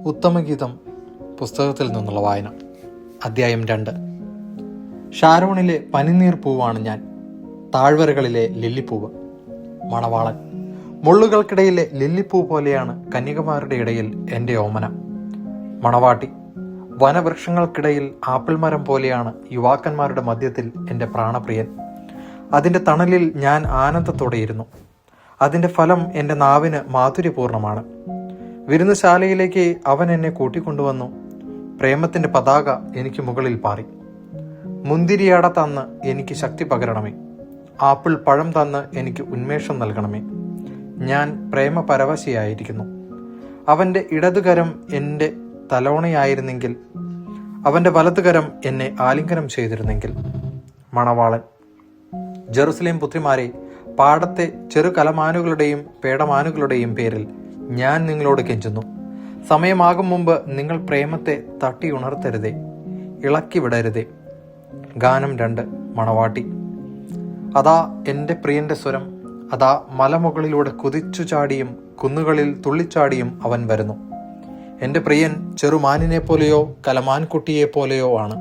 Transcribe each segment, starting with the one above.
ഉത്തമഗീതം പുസ്തകത്തിൽ നിന്നുള്ള വായന. അധ്യായം 2. ഷാരോണിലെ പനിനീർ പൂവാണ് ഞാൻ, താഴ്വരകളിലെ ലില്ലിപ്പൂവ്. മണവാളൻ: മുള്ളുകൾക്കിടയിലെ ലില്ലിപ്പൂ പോലെയാണ് കന്യകമാരുടെ ഇടയിൽ എൻ്റെ ഓമന. മണവാട്ടി: വനവൃക്ഷങ്ങൾക്കിടയിൽ ആപ്പിൾ മരം പോലെയാണ് യുവാക്കന്മാരുടെ മധ്യത്തിൽ എൻ്റെ പ്രാണപ്രിയൻ. അതിൻ്റെ തണലിൽ ഞാൻ ആനന്ദത്തോടെ ഇരുന്നു. അതിൻ്റെ ഫലം എൻ്റെ നാവിന് മാധുര്യപൂർണമാണ്. വിരുന്നുശാലയിലേക്ക് അവൻ എന്നെ കൂട്ടിക്കൊണ്ടുവന്നു. പ്രേമത്തിൻ്റെ പതാക എനിക്ക് മുകളിൽ പാറി. മുന്തിരിയട തന്ന് എനിക്ക് ശക്തി പകരണമേ. ആപ്പിൾ പഴം തന്ന് എനിക്ക് ഉന്മേഷം നൽകണമേ. ഞാൻ പ്രേമപരവശയായിരിക്കുന്നു. അവൻ്റെ ഇടതുകരം എൻ്റെ തലോണയായിരുന്നെങ്കിൽ, അവൻ്റെ വലതുകരം എന്നെ ആലിംഗനം ചെയ്തിരുന്നെങ്കിൽ. മണവാളൻ: ജെറുസലേം പുത്രിമാരെ, പാടത്തെ ചെറു കലമാനുകളുടെയും പേടമാനുകളുടെയും പേരിൽ ഞാൻ നിങ്ങളോട് കെഞ്ചുന്നു. സമയമാകും മുമ്പ് നിങ്ങൾ പ്രേമത്തെ തട്ടി ഉണർത്തരുതേ, ഇളക്കി വിടരുതേ. ഗാനം 2. മണവാട്ടി: അതാ എൻ്റെ പ്രിയൻ്റെ സ്വരം, അതാ മലമുകളിലൂടെ കുതിച്ചു ചാടിയും കുന്നുകളിൽ തുള്ളിച്ചാടിയും അവൻ വരുന്നു. എൻ്റെ പ്രിയൻ ചെറുമാനിനെ പോലെയോ കലമാൻകുട്ടിയെ പോലെയോ ആണ്.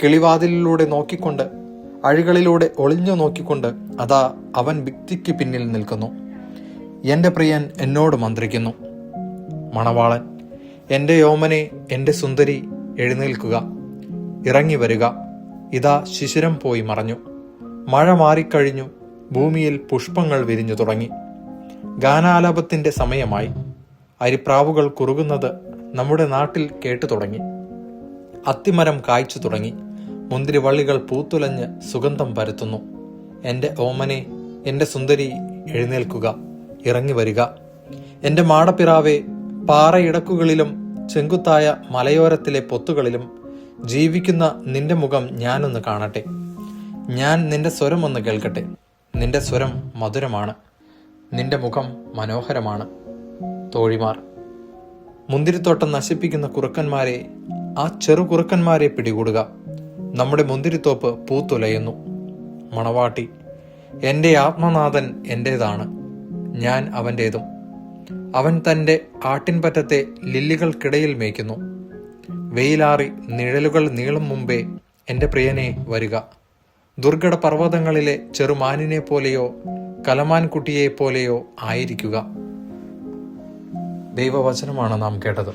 കിളിവാതിലിലൂടെ നോക്കിക്കൊണ്ട്, അഴികളിലൂടെ ഒളിഞ്ഞു നോക്കിക്കൊണ്ട് അതാ അവൻ ഭിത്തിക്ക് പിന്നിൽ നിൽക്കുന്നു. എൻ്റെ പ്രിയൻ എന്നോട് മന്ത്രിക്കുന്നു. മണവാളൻ: എൻ്റെ യോമനെ, എൻ്റെ സുന്ദരി, എഴുന്നേൽക്കുക, ഇറങ്ങി വരിക. ഇതാ ശിശിരം പോയി മറഞ്ഞു, മഴ മാറിക്കഴിഞ്ഞു, ഭൂമിയിൽ പുഷ്പങ്ങൾ വിരിഞ്ഞു തുടങ്ങി. ഗാനാലാപത്തിൻ്റെ സമയമായി. അരിപ്രാവുകൾ കുറുകുന്നത് നമ്മുടെ നാട്ടിൽ കേട്ടു തുടങ്ങി. അത്തിമരം കായ്ച്ചു തുടങ്ങി. മുന്തിരിവള്ളികൾ പൂത്തുലഞ്ഞ് സുഗന്ധം പരത്തുന്നു. എൻ്റെ ഓമനെ, എൻ്റെ സുന്ദരി, എഴുന്നേൽക്കുക, ഇറങ്ങി വരിക. എൻ്റെ മാടപ്പിറാവെ, പാറയിടക്കുകളിലും ചെങ്കുത്തായ മലയോരത്തിലെ പൊത്തുകളിലും ജീവിക്കുന്ന നിന്റെ മുഖം ഞാനൊന്ന് കാണട്ടെ. ഞാൻ നിന്റെ സ്വരം ഒന്ന് കേൾക്കട്ടെ. നിന്റെ സ്വരം മധുരമാണ്, നിന്റെ മുഖം മനോഹരമാണ്. തോഴിമാർ: മുന്തിരിത്തോട്ടം നശിപ്പിക്കുന്ന കുറുക്കന്മാരെ, ആ ചെറു കുറുക്കന്മാരെ പിടികൂടുക. നമ്മുടെ മുന്തിരിത്തോപ്പ് പൂത്തുലയുന്നു. മണവാട്ടി: എൻ്റെ ആത്മനാഥൻ എൻ്റേതാണ്, ഞാൻ അവൻ്റേതും. അവൻ തൻ്റെ ആട്ടിൻപറ്റത്തെ ലില്ലികൾക്കിടയിൽ മേയ്ക്കുന്നു. വെയിലാറി നിഴലുകൾ നീളും മുമ്പേ എൻ്റെ പ്രിയനെ വരിക. ദുർഘട പർവ്വതങ്ങളിലെ ചെറുമാനിനെ പോലെയോ കലമാൻകുട്ടിയെ പോലെയോ ആയിരിക്കുക. ദൈവവചനമാണ് നാം കേട്ടത്.